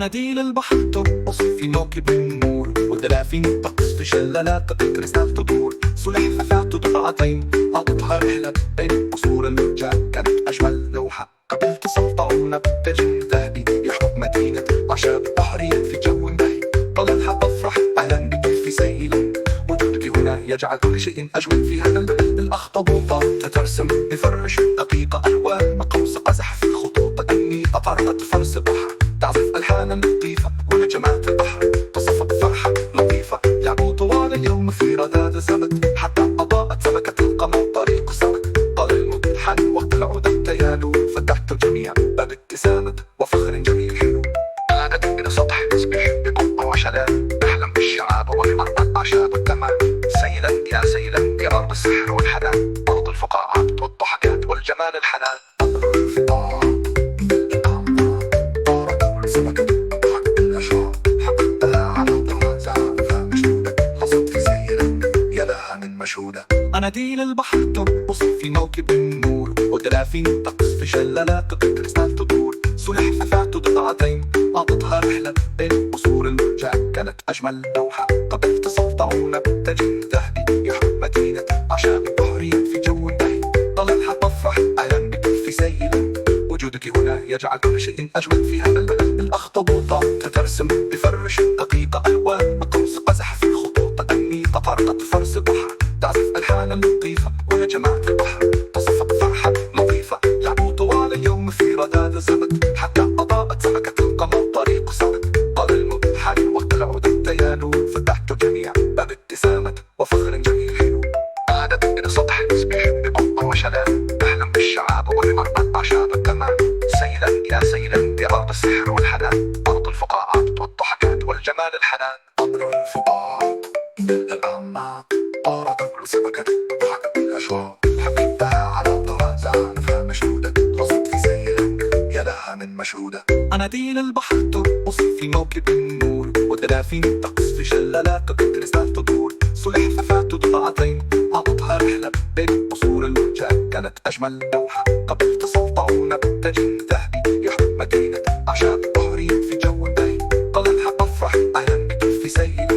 أناديل البحر ترقص في موكب النور، والدلافين تقص في شلالات الكريستال تدور. سلحفاة ضبعتين قضتها رحلة بين قصور المرجان، كانت أجمل لوحة قبلت سلطعون بتاج ذهبي يحرق مدينة أعشاب بحرية في جو نهي. طلعها تفرح أهلا بك في سيلة، وجودك هنا يجعل كل شيء أجمل. في هذا البلد الأخطبوطة تترسم بفرش دقيقة ألوان مقوس قزح في الخطوط. أني أطرقت فرس بحر تعزف ألحانا لطيفة، ونجمات البحر تصفق فرحة لطيفة. لعبوا طوال اليوم في رذاذ الزمن حتى أضاءت سمكة القمر طريق سمك. طال المنحن وقت العودة تيالو، فتحت الجميع بابتسامة وفخر جميل حلو. عادت إلى سطح تصبح بقبة وشلال، نحلم بالشعاب وبمرأة أعشاب الكمال. سيلا يا سيلا يا أرض السحر والحنان، أرض الفقاعات والضحكات والجمال الحنان. أناديل البحر ترقص في موكب النور، والدلافين تقص في شلالات الكريستال تدور. سلحفاة ضبعتين قضتها رحلة بين قصور المرجان، كانت أجمل لوحة قبلت سلطعون بتاج ذهبي يحرق مدينة أعشاب بحرية في جو نهي. طلعها تفرح أهلا بك في سيلة، وجودك هنا يجعل كل شيء أجمل. في هذا البلد الأخطبوطة تترسم بفرش دقيقة ألوان مقوس قزح في الخطوط. أني تطرقت فرس بحر تعزف ألحانا لطيفة، ونجمات البحر تصفق فرحة لطيفة. لعبوا طوال اليوم في رذاذ الزمن حتى أضاءت سمكة القمر طريق سمك. طال المنحن وقت العودة تيالو، فتحت الجميع بابتسامة وفخر جميل حلو. عادت إلى سطح تصبح بقبة وشلال، نحلم بالشعاب وبمرأة أعشاب الكمال. سيلا يا سيلا يا أرض السحر والحنان، أرض الفقاعات والضحكات والجمال الحنان. أمر الفقاعات بالأعماق، طارت كل سمكة ضحكت بالأشواق. حبيتها على طرازان فمشهودة، رصت في سيل يا لها من مشهودة. أناديل البحر ترقص في موكب النور، والدلافين تقص في شلالات الكريستال تدور. سلحفاة ضبعتين قضتها رحلة بين قصور المرجان، كانت أجمل لوحة قبلت سلطعون بتاج ذهبي يحرق مدينة أعشاب بحرية في جو نهي. طلعها تفرح أهلا بك في سيلة،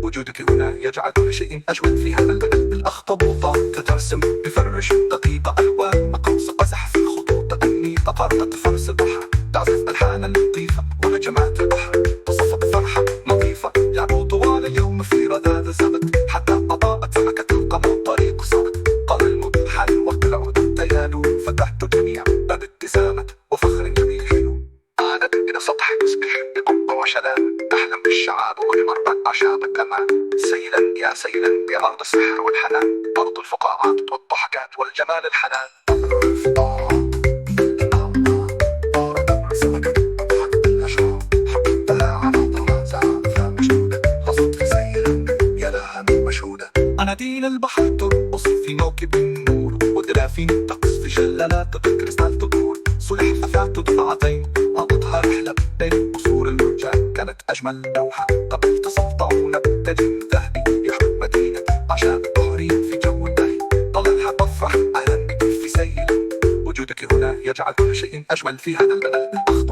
وجودك هنا يجعل كل شيء أجمل. في هذا البلد الأخطبوطة تترسم بفرش دقيقة ألوان مقوس قزح في الخطوط. أني تطرقت فرس البحر تعزف ألحانا لطيفة، ونجمات البحر تصفق فرحة لطيفة. لعبوا طوال اليوم في رذاذ الزمن حتى أضاءت سمكة القمر طريق سمك. طال المنحن وقت العودة تيالو، فتحت الجميع بابتسامة وفخر جميل حلو. عادت إلى سطح تصبح بقبة وشلال، نحلم بالشعاب وبمرأة أعشاب الكمال. سيلا يا سيلا يا أرض السحر والحنان، أرض الفقاعات والضحكات والجمال الحنان. أمر الفقاعات بالأعماق، طارت كل سمكة ضحكت بالأشواق. حبيتها على طرازان فمشهودة، رصت في سيل يا لها من مشهودة. أناديل البحر ترقص في موكب النور، والدلافين تقص في شلالات الكريستال تدور. سلحفاة ضبعتين قضتها رحلة بين قصور المرجان، كانت أجمل لوحة قبلت سلطعون بتاج ذهبي يحرق مدينة أعشاب بحرية في جو نهي. طلعها تفرح أهلا بك في سيلة، وجودك هنا يجعل كل شيء أجمل. في هذا البلد الأخضر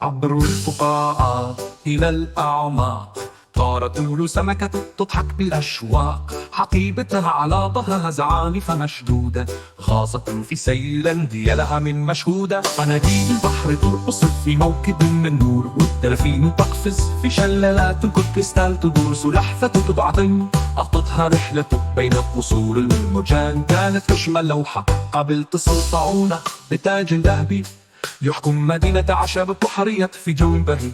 عبر الفقاعات إلى الأعماق، طارت كل سمكة تضحك بالأشواق. حقيبتها على ظهرها زعانف مشدودة، غاصة في سيل هي لها من مشهودة. أناديل البحر ترقص في موكب من نور، والدلافين تقفز في شلالات الكريستال تدور. سلحفاة ضبعتين قضتها رحلة بين قصور المرجان، كانت أجمل لوحة قبلت سلطعون بتاج ذهبي يحكم مدينة أعشاب بحرية في جو بهي.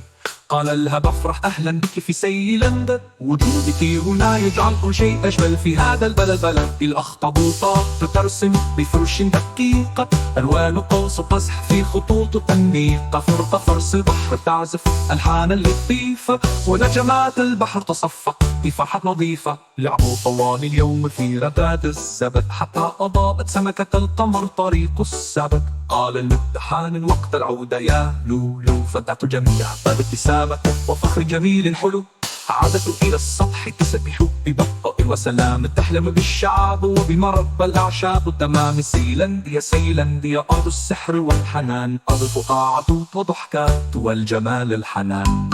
قال لها بفرح أهلا بك في سيلندا، وجودك هنا يجعل كل شيء أجمل. في هذا البلد بلد الأخطبوطة تترسم بفرش دقيقة ألوان قوس قزح في خطوط تنميق. فرط فرس البحر تعزف ألحانا لطيفة، ونجمات البحر تصفق بفرحة نظيفة. لعبوا طوال اليوم في رذاذ الزبد حتى أضاءت سمكة القمر طريق السبت. قال المدحان وقت العودة يا لولو، فتحت الجميع بابتسامة وفخر جميل حلو. عادت إلى السطح تسبح ببطء وسلام، تحلم بالشعاب وبمرب الأعشاب التمام. سيلنديا سيلنديا أرض السحر والحنان، أرض الفقاعة وضحكات والجمال الحنان.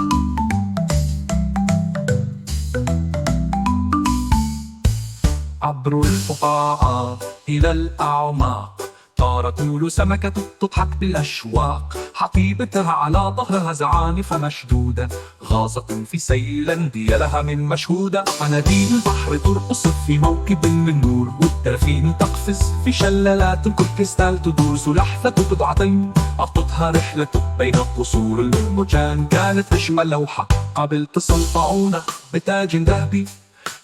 عبر الفقاعات إلى الأعماق، طار كل سمكة تضحك بالأشواق، حقيبتها على ظهرها زعانف مشدودة، غاصة في سيلنديا لها من مشهودة. مناديل البحر ترقص في موكب من نور، والدلافين تقفز في شلالات الكريستال تدور. سلحفاة بضعتين أعطتها رحلة بين قصور المرجان، كانت أجمل لوحة قبل تسلطعون بتاج ذهبي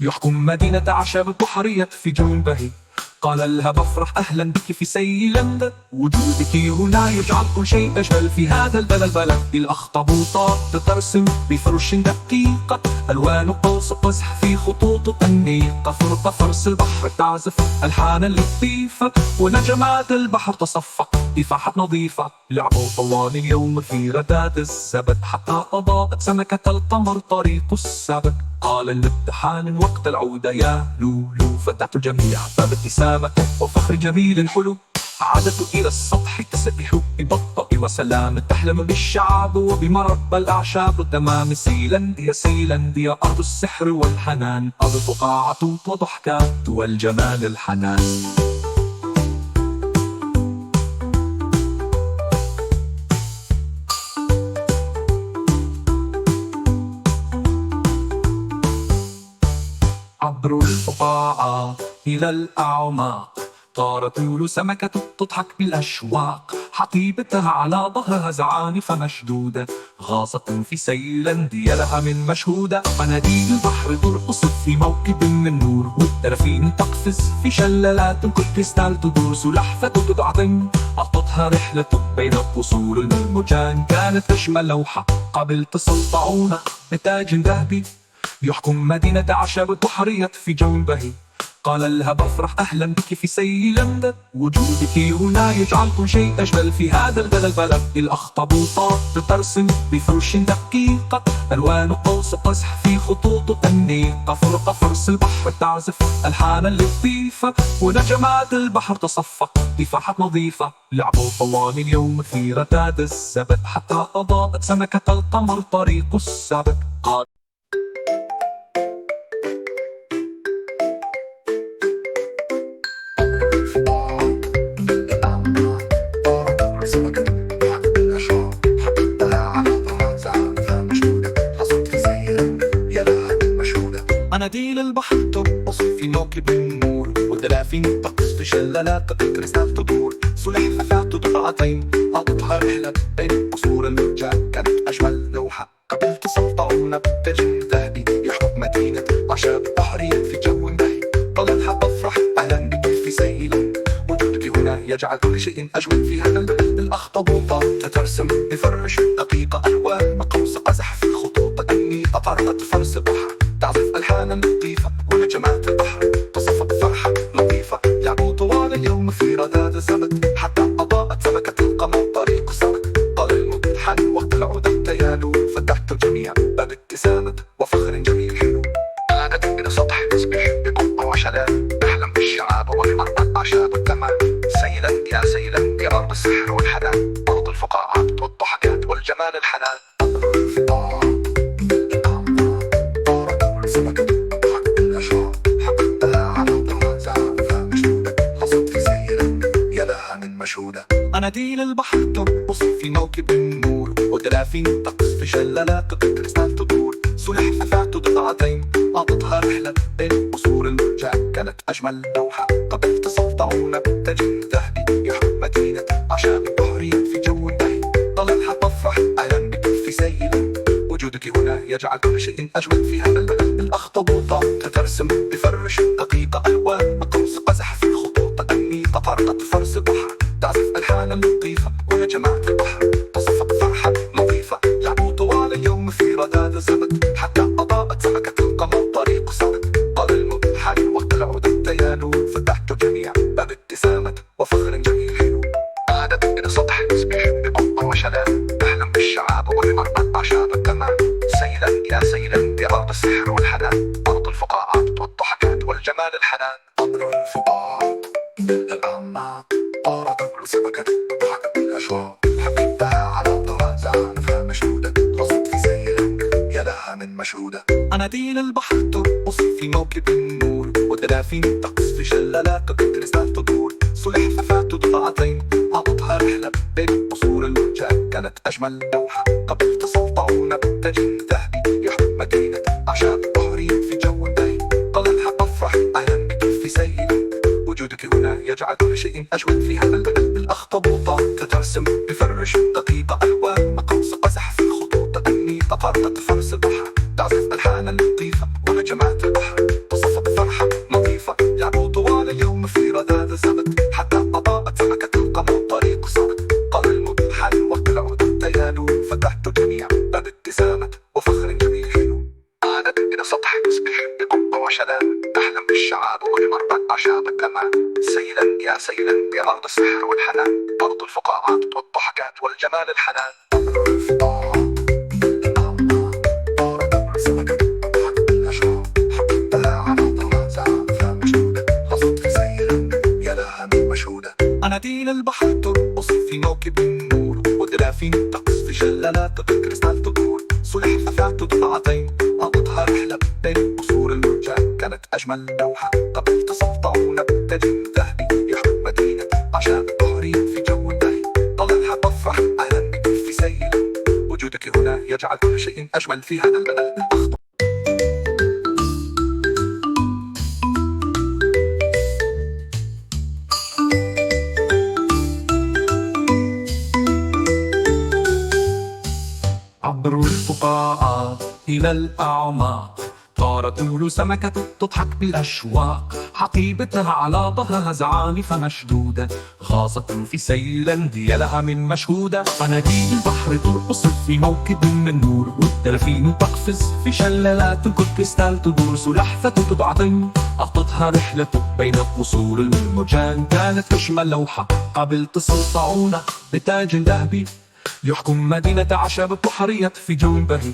يحكم مدينة أعشاب بحرية في جو بهي. قال لها بفرح أهلا بك في سيلندا، وجودك هنا يجعل كل شيء أجمل في هذا البلد. الأخطبوطات ترسم بفرش دقيقة، ألوان قوس قزح في خطوط أنيقة. فرقة فرس البحر تعزف ألحانا لطيفة، ونجمات البحر تصفق تفاحات نظيفة. لعبوا طوال اليوم في رداد الزبد، حتى أضاءت سمكة القمر طريق السبت. قال الامتحان وقت العودة يا لولو، فتحت الجميع بابتسامة وفخر جميل حلو. عادت إلى السطح تسبح ببطء وسلام، تحلم بالشعاب وبمرب الأعشاب التمام. سيلنديا سيلنديا أرض السحر والحنان، أرض الفقاعة وضحكات والجمال الحنان. عبر الفقاعات إلى الأعماق، طار كل سمكة تضحك بالأشواق، حقيبتها على ظهرها زعانف مشدودة، غاصة في سيلنديا لها من مشهودة. مناديل البحر ترقص في موكب من نور، والدلافين تقفز في شلالات الكريستال تدور. سلحفاة بضعتين أعطتها رحلة بين قصور المرجان، كانت أجمل لوحة قبل تسلطعون بتاج ذهبي يحكم مدينة أعشاب بحرية في جو بهي. قال لها بفرح أهلا بك في سيلندا، وجودك هنا يجعل كل شيء أجمل في هذا البلد. الأخطبوطات ترسم بفرش دقيقة، ألوان قوس قزح في خطوط أنيقة. فرقة فرس البحر تعزف ألحانا لطيفة، ونجمات البحر تصفق تفاحات نظيفة. لعبوا طوال اليوم في رداد الزبد، حتى أضاءت سمكة القمر طريق السبت. قال مناديل البحر ترقص في موكب النور، والدلافين تقص في شلالات الكريستال تدور. سلحفاة بضعتين أعطتها رحلة بين قصور المرجان، كانت أجمل لوحة قبل تسلطعون بتاج ذهبي يحكم مدينة أعشاب بحرية في جو بهي. قالت بفرح أهلا بك في سيلندا، وجودك هنا يجعل كل شيء أجمل في هذا البلد. الأخطبوطات ترسم بفرش دقيقة، ألوان قوس قزح في خطوط أنيقة. فرقة فرس البحر تعزف ألحانا لطيفة، ونجمات البحر تصفق فرحة لطيفة. لعبوا طوال اليوم في رداد الزبد، حتى أضاءت سمكة القمر طريق السبت. قال الممتحن وقت العودة يا لولو، فتحت الجميع بابتسامة وفخر جميل حلو. عادت إلى سطح تسبح ببطء وشلال، تحلم بالشعاب وبمرب الأعشاب التمام. سيلنديا سيلنديا أرض السحر والحنان، أرض الفقاعات والضحكات والجمال الحنان. مناديل البحر ترقص في موكب النور، والدلافين تقص في شلالات الكريستال تدور. سلحفاة بضعتين أعطتها رحلة بين قصور المرجان، كانت أجمل لوحة قبل تسلطعون بتاج ذهبي يحكم مدينة أعشاب بحرية في جو بهي. ضللها بفرح أهلا بك في سيلندا، وجودك هنا يجعل كل شيء أجمل في هذا البلد. الأخطبوطات ترسم بفرش دقيقة، ألوان قوس قزح في خطوط أنيقة. فرقة فرس البحر تعزف ألحانا لطيفة، ونجمات البحر تصفق فرحة لطيفة. لعبوا طوال اليوم في رداد الزبد، حتى أضاءت سمكة القمر طريق السبت. قال الممتحن وقت العودة يا لولو، فتحت الجميع بابتسامة وفخر جميل حلو. عادت إلى سطح تسبح ببطء وشلال، تحلم بالشعاب وبمرب الأعشاب التمام. سيلنديا سيلنديا أرض حبيبتها على طرى زعنفها مشهودة، غصت في سيل يا لها من مشهودة. أناديل البحر ترقص في موكب النور، ودلافين تقص في شلالات الكريستال تدور. سلحفاة ضلعتين أعطتها رحلة بين قصور المرجان، كانت أجمل لوحة قبل تسلطعون بتاج ذهبي يحكم مدينة أعشاب بحرين في جو باهي. قال لها أفرح أهلا بك في سيل، وجودك هنا يجعل كل شيء أجمل في هذا البلد. الأخطبوطات تترسم بفرش دقيقة ألوان مقوس قزح في الخطوط، أني تفرقت فرس البحر تعزف ألحانا لطيفة ونجمات البحر تصفق فرحة لطيفة. لعبوا طوال اليوم في رذاذ الزبد حتى أضاءت سمكة القمر طريق صمت. قال الملحن وقت العود التيالو فتحت الجميع بابتسامة وفخر جميل حلو. عادت إلى سطح يصبح بقبة وشلال تحلم بالشعاب وبمربع أعشاب الكمال. سيلا يا سيلا يا أرض السحر والحنان، أرض الفقاعات والضحكات والجمال الحنان. أناديل البحر ترقص في موكب النور، ودلافين تقص في شلالات الكريستال تدور. سلحفاة ضلعتين أعطتها رحلة بين قصور المرجان، كانت أجمل لوحة قبل تسلطعون بتاج ذهبي يحكم مدينة أعشاب بحرين في جو باهي. طلعها أفرح أهلا بك في سيل، وجودك هنا يجعل كل شيء أجمل في هذا البلد. عبر الفقاعات إلى الأعماق طارت طول سمكة تضحك بالأشواق. حقيبتها على ظهرها زعانف مشدودة، غاصة في سيل لها من مشهودة. أناديل البحر ترقص في موكب من نور، والدلافين تقفز في شلالات الكريستال تدور. سلحفاة ضلعتين أعطتها رحلة بين قصور المرجان، كانت أجمل لوحة قبل تسلطعون بتاج ذهبي يحكم مدينة أعشاب بحرية في جو باهي.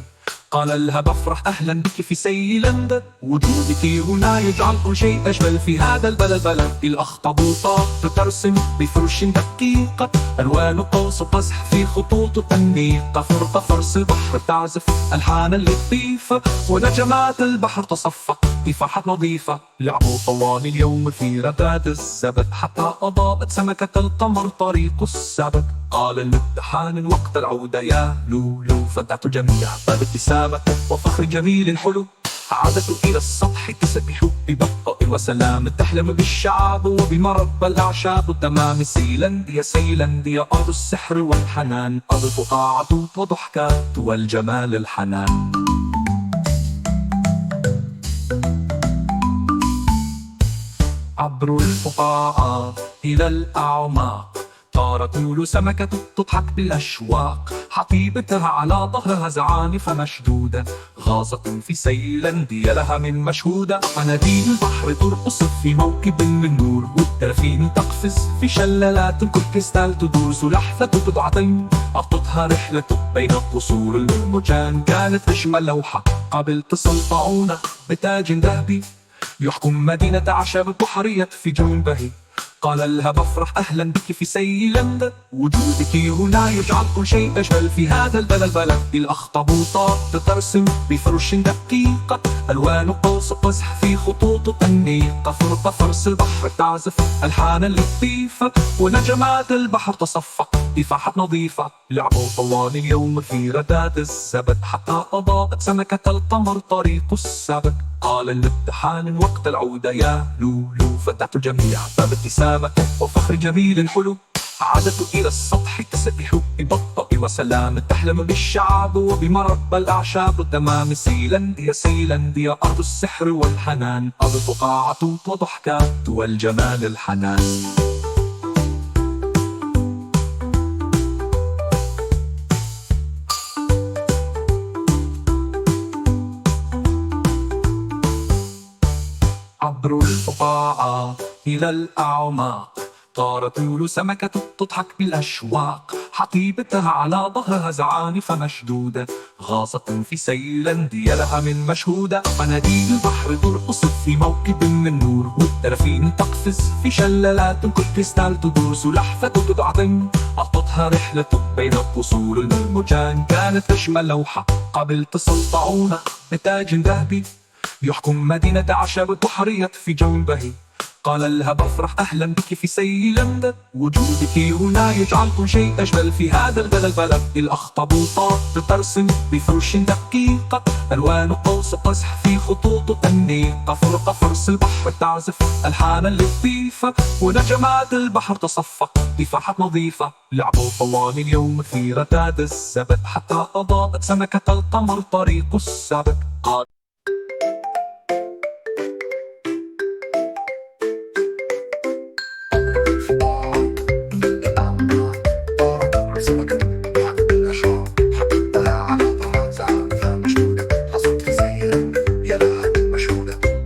قال لها بفرح أهلا بك في سيلندا، وجودك هنا يجعل كل شيء أجمل في هذا البلد. الأخطبوطات تترسم بفرش دقيقة ألوان قوس قزح في خطوط أنيقة. فرقة فرس البحر تعزف ألحانا لطيفة، ونجمات البحر تصفق بفرحة نظيفة. لعبوا طوال اليوم في رذاذ الزبد حتى أضاءت سمكة القمر طريق السبت. قال المدحان وقت العودة يا لولو، فتحت الجميع بابتسامة وفخر جميل حلو. عادت إلى السطح تسبح ببطء وسلام تحلم بالشعاب وبمربى الأعشاب. تمام سيلنديا سيلنديا أرض السحر والحنان، أرض الفقاعات وضحكات والجمال الحنان. عبر الفقاعات إلى الأعماق طارت طول سمكة تضحك بالأشواق. حقيبتها على ظهرها زعانف مشدودة، غاصة في سيلنديا لها من مشهودة. أناديل البحر ترقص في موكب من نور، والدلافين تقفز في شلالات الكريستال تدور. سلحفاة ضلعتين أعطتها رحلة بين قصور المرجان، كانت أجمل لوحة قبل تسلطعون بتاج ذهبي يحكم مدينة أعشاب بحرية في جو باهي. قال لها بفرح أهلا بك في سيلندا، وجودك هنا يجعل كل شيء أجمل في هذا البلد. الأخطبوطات تترسم بفرش دقيقة ألوان قوس قزح في خطوط أنيقة. فرقة فرس البحر تعزف ألحانا لطيفة، ونجمات البحر تصفق بفرحة نظيفة. لعبوا طوال اليوم في رذاذ الزبد حتى أضاءت سمكة القمر طريق السبت. قال المدحان وقت العودة يا لولو، فتحت الجميع بابتسامة وفخر جميل حلو. عادت إلى السطح تسبح ببطء وسلام تحلم بالشعاب وبمربى الأعشاب. تمام سيلنديا سيلنديا أرض السحر والحنان، أرض الفقاعات وضحكات والجمال الحنان. عبر الفقاعات إلى الأعماق طارت طول سمكة تضحك بالأشواق، حقيبتها على ظهرها زعانف مشدودة، غاصة في سيلاندي لها من مشهودة. مناديل البحر ترقص في موكب من نور، والدلافين تقفز في شلالات كريستال تدور. سلحفاة تدعم أعطتها رحلة بين فصول المرجان، كانت أجمل لوحة قبل تسلطعون بتاج ذهبي يحكم مدينة أعشاب بحرية في جو بهي. قال لها بفرح أهلا بك في سيلندا، وجودك هنا يجعل كل شيء أجمل في هذا البلد. الأخطبوطات ترسم بفرش دقيقة، ألوان قوس قزح في خطوط أنيقة. فرقة فرس البحر تعزف ألحانا لطيفة، ونجمات البحر تصفق تفاحات نظيفة. لعبوا طوال اليوم في رتاد السبت، حتى أضاءت سمكة القمر طريق السبت.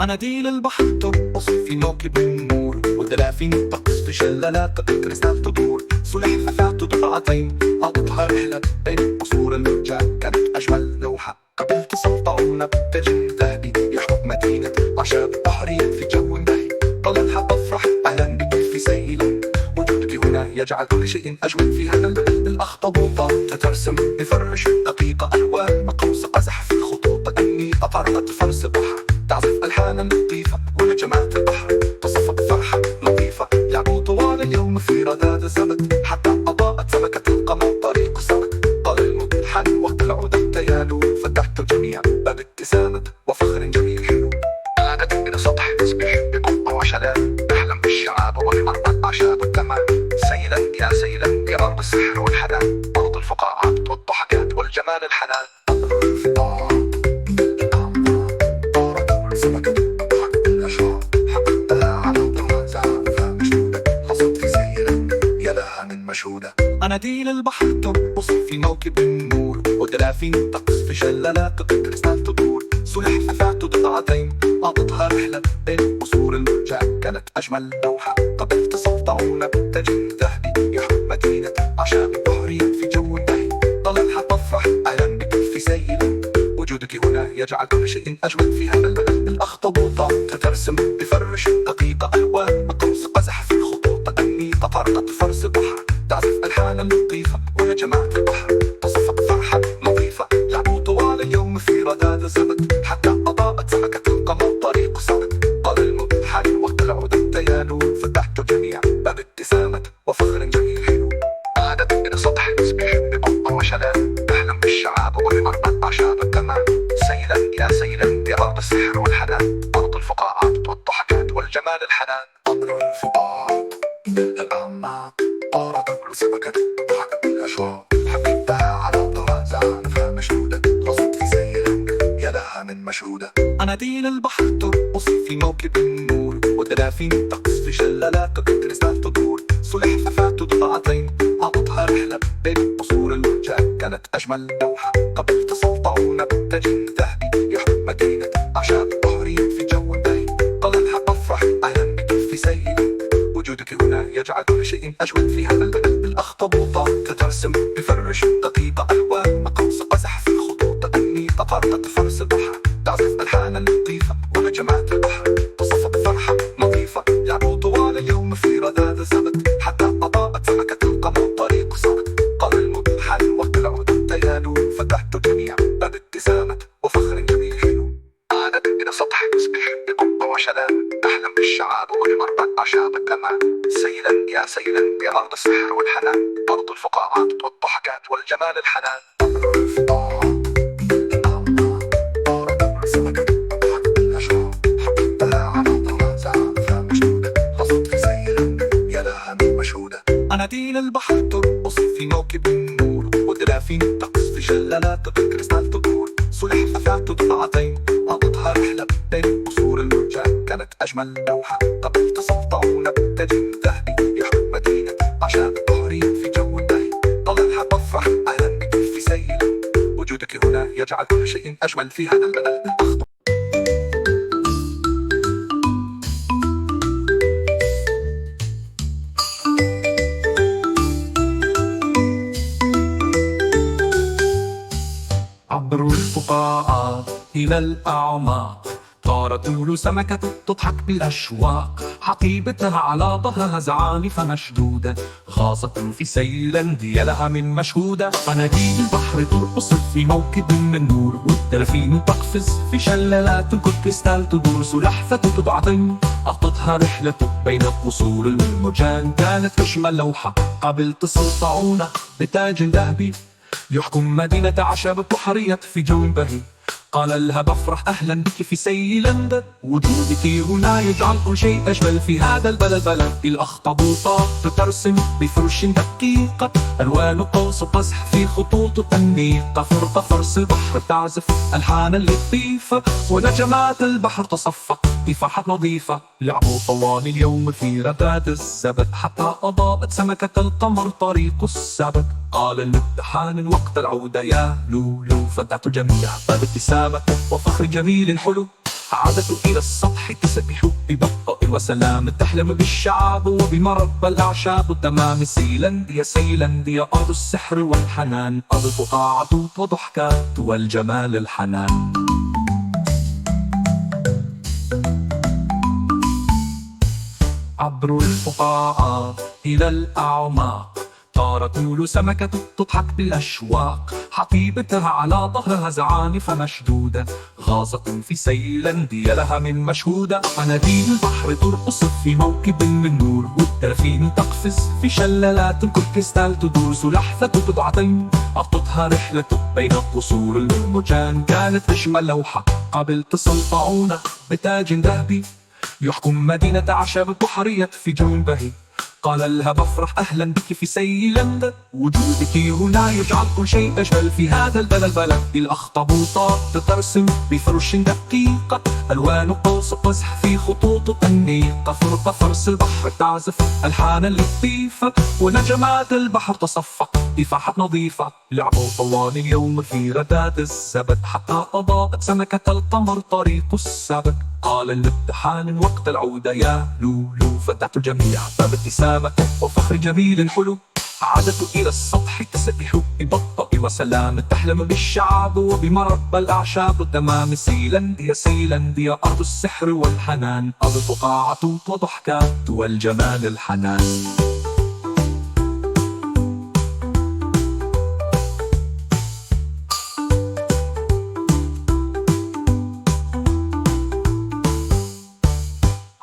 مناديل البحر ترقص في موكب النور، والدلافين تقص في شلالات كريستال تدور. سلحفاة ضلعتين أعطتها رحلة بين قصور المرجان، كانت أجمل لوحة قبل تسلطعون بتاج ذهبي يحكم مدينة أعشاب بحرية في جو بهي. طلتها تفرح أهلا بك في سيلندا، وجودك هنا يجعل كل شيء أجمل في هذا البلد. الأخطبوطات ترسم بفرش دقيقة، ألوان قوس قزح في الخطوط أنيقة. طارت فرس البحر تعزف ألحانا لطيفة، ونجمات البحر تصفق فرحة لطيفة. لعبوا طوال اليوم في رذاذ السبت، حتى أضاءت سمكة القمر طريق السبت. طال المطحن وقت العودة التيالو، فتحت الجميع باب ابتسامة وفخر جميل حلو. عادت إلى سطح تسبح بقبة وشلال، تحلم بالشعاب ولمرة أعشاب الكمال. سيلا يا سيلا يا أرض السحر والحنان، أرض الفقاعات والضحكات والجمال الحنان. مناديل البحر ترقص في موكب النور، والدلافين تقص في شلالات كريستال تدور. سلحفاة ضلعتين أعطتها رحلة بين قصور المرجان، كانت أجمل لوحة قبل تسلطعون بتاج ذهبي يحكم مدينة أعشاب بحرية في جو بهي. ظلتها تفرح أهلا بك في سيلندا، وجودك هنا يجعل كل شيء أجمل في هذا البلد. الأخطبوطات ترسم بفرش دقيقة، ألوان قوس قزح في الخطوط أنيقة. طارت فرس البحر تعزف ألحانا لطيفة، ونجمات البحر تصفق فرحة لطيفة. لعبوا طوال اليوم في رذاذ السبت، حتى أضاءت سمكة القمر طريق السبت. طال المطحن وقت العودة التيالو، فتحت الجميع باب ابتسامة وفخر جميل حلو. عادت إلى سطح تسبح بقبة وشلال، تحلم بالشعاب ولمرة أعشاب الكمال. سيلا يا سيلا يا أرض السحر والحنان، أرض الفقاعات والضحكات والجمال الحنان. أمر الفقاعات الأعماق، طارت كل سمكة تضحك بالأشواق، حبيبتها على ظهرها زعانفها مشدودة، غصت في سيلندا يا لها من مشهودة. مناديل البحر ترقص في موكب النور، والدلافين تقص في شلالات كريستال تدور. سلحفاة ضلعتين أعطتها رحلة بين قصور المرجان، كانت أجمل لوحة قبل تسلطعون بتاج ذهبي يحكم مدينة أعشاب بحرية في جو بهي. طلتها تفرح أهلا بك في سيلندا، وجودك هنا يجعل كل شيء أجمل في هذا البلد. الأخطبوطات ترسم بفرش دقيقة، ألوان قوس قزح في الخطوط أنيقة. طارت فرس البحر تعزف ألحانا لطيفة، ونجمات البحر تصفق فرحة لطيفة. لعبوا طوال اليوم في رذاذ السبت، حتى أضاءت سمكة القمر طريق السبت. طال المطحن وقت العودة التيالو، فتحت الجميع باب ابتسامة وفخر جميل حلو. عادت إلى سطح تسبح بقبة وشلال، تحلم بالشعاب ولمرة أعشاب الكمال. سيلا يا سيلا يا أرض السحر والحنان، أرض الفقاعات والضحكات والجمال الحنان. مناديل البحر ترقص في موكب النور، والدلافين تقص في شلالات كريستال تدور. سلحفاة ضلعتين أعطتها رحلة بين قصور المرجان، كانت أجمل لوحة قبل تسلطعون بتاج ذهبي يحكم مدينة أعشاب بحرية في جو بهي. طلتها تفرح أهلا بك في سيلندا، وجودك هنا يجعل كل شيء أجمل في هذا البلد. عبر الفقاعات إلى الأعماق، طارت طول سمكة تضحك بالأشواق، حقيبتها على ظهرها زعانف مشدودة، غاصة في سيلنديا لها من مشهودة. قناديل البحر ترقص في موكب من نور، والدلافين تقفز في شلالات كريستال تدور، سلحفاة تبعثن أعطتها رحلة بين قصور المرجان، كانت أجمل لوحة قبل تصل طاعونة بتاج ذهبي يحكم مدينة عشاب بحرية في جو بهي. قال لها بفرح أهلا بك في سيلندا، وجودك هنا يجعل كل شيء أجمل في هذا البلد. الأخطبوطات ترسم بفرش دقيقة، ألوان قوس قزح في خطوط تنميق، فرقة فرس البحر تعزف ألحانا لطيفة، ونجمات البحر تصفق بفرحة نظيفة. لعبوا طوال اليوم في رذاذ الزبد، حتى أضاءت سمكة القمر طريق السبت. قال الامتحان وقت العودة يا لولو، فدعت الجميع بابتسامة وفخر جميل حلو، عادت إلى السطح تسبح ببطء وسلام، تحلم بالشعاب وبمربى الأعشاب. تمام سيلنديا سيلنديا أرض السحر والحنان، أرض الفقاعات وضحكات والجمال الحنان. عبر الفقاعات إلى الأعماق، طارت طول سمكة تضحك بالأشواق، حقيبتها على ظهرها زعانف مشدودة، غاصة في سيلنديا لها من مشهودة. قناديل البحر ترقص في موكب من نور، والدلافين تقفز في شلالات كريستال تدور، سلحفاة بضعتين أعطتها رحلة بين قصور المرجان، كانت أجمل لوحة قبل تصل طاعونة بتاج ذهبي يحكم مدينة عشاب بحرية في جو بهي. قال لها بفرح أهلا بك في سيلندا، وجودك هنا يجعل كل شيء أجمل في هذا البلد. الأخطبوطات ترسم بفرش دقيقة، ألوان قوس قزح في خطوط تنميق، فرقة فرس البحر تعزف ألحانا لطيفة، ونجمات البحر تصفق بفرحة نظيفة. لعبوا طوال اليوم في رذاذ الزبد، حتى أضاءت سمكة القمر طريق السبت. قال الامتحان وقت العودة يا لولو، فدعت الجميع بابتسامة وفخر جميل حلو، عادت إلى السطح تسبح ببطء وسلام، تحلم بالشعاب وبمربى الأعشاب. تمام سيلنديا سيلنديا أرض السحر والحنان، أرض الفقاعات وضحكات والجمال الحنان.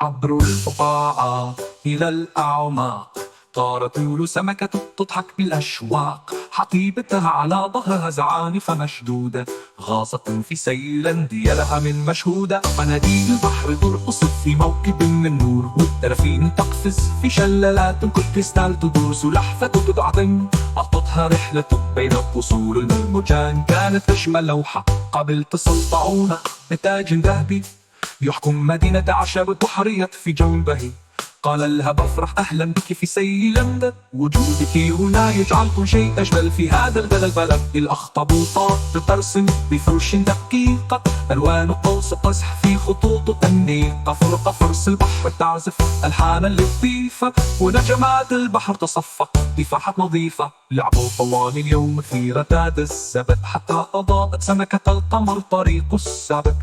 عبر الفقاعات إلى الأعماق، طارت طول سمكة تضحك بالأشواق، حقيبتها على ظهرها زعانف مشدودة، غاصة في سيلنديا لها من مشهودة. قناديل البحر ترقص في موكب من نور، والدلافين تقفز في شلالات كريستال تدور، سلحفاة تبعثن أعطتها رحلة بين قصور المرجان، كانت أجمل لوحة قبل تصل طاعونة بتاج ذهبي يحكم مدينة عشاب بحرية في جو بهي. قال لها بفرح أهلا بك في سيلندا، وجودك هنا يجعل كل شيء أجمل في هذا البلد. الأخطبوطات ترسم بفرش دقيقة، ألوان قوس قزح في خطوط تنميق، فرقة فرس البحر تعزف ألحانا لطيفة، ونجمات البحر تصفق بفرحة نظيفة. لعبوا طوال اليوم في رذاذ الزبد، حتى أضاءت سمكة القمر طريق السبت.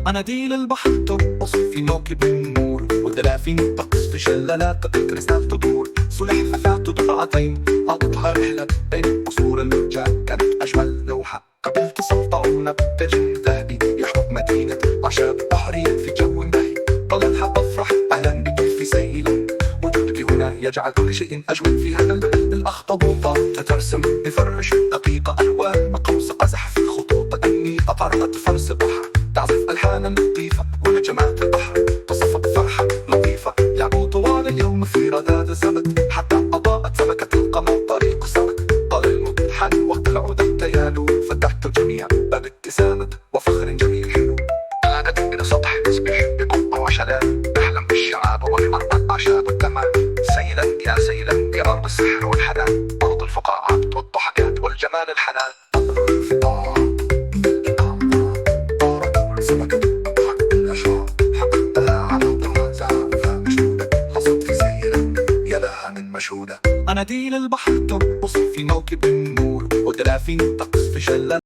قناديل البحر ترقص في موكب النور، والدلافين تقص في شلالات كريستال تدور، سلحفاة ضلعتين أعطتها رحلة بين قصور المرجان، كانت أجمل لوحة قبل تصل طاعونة بتاج ذهبي يحكم مدينة عشاب بحرية في جو بهي. قالتها بفرح أهلا بك في سيلندا، وجودك هنا يجعل كل شيء أجمل في هذا البلد. الأخطبوطات ترسم بفرش دقيقة، ألوان قوس قزح في خطوط تنميق، فرقة فرس البحر تعزف ألحانا لطيفة، ونجمات البحر تصفق فرحة لطيفة. لعبوا طوال اليوم في رذاذ الزبد، حتى أضاءت سمكة القمر طريق السبت. قال الامتحان وقت العودة يا لولو، فتحت الجميع بابتسامة وفخر جميل حلو، عادت إلى سطح تسبح بقوة وشلال، تحلم بالشعاب وبمربى الأعشاب. التمام سيلنديا سيلنديا أرض السحر والحنان، أرض الفقاعات والضحكات والجمال. جمال الحنان. في النار سمكة تضحك بالأشعار، حققتها على طرها زعفة مشدودة، حصلت في سيرة يا لها من مشهودة. أناديل البحر ترقص في موكب النور، ودلافين تقص في شلال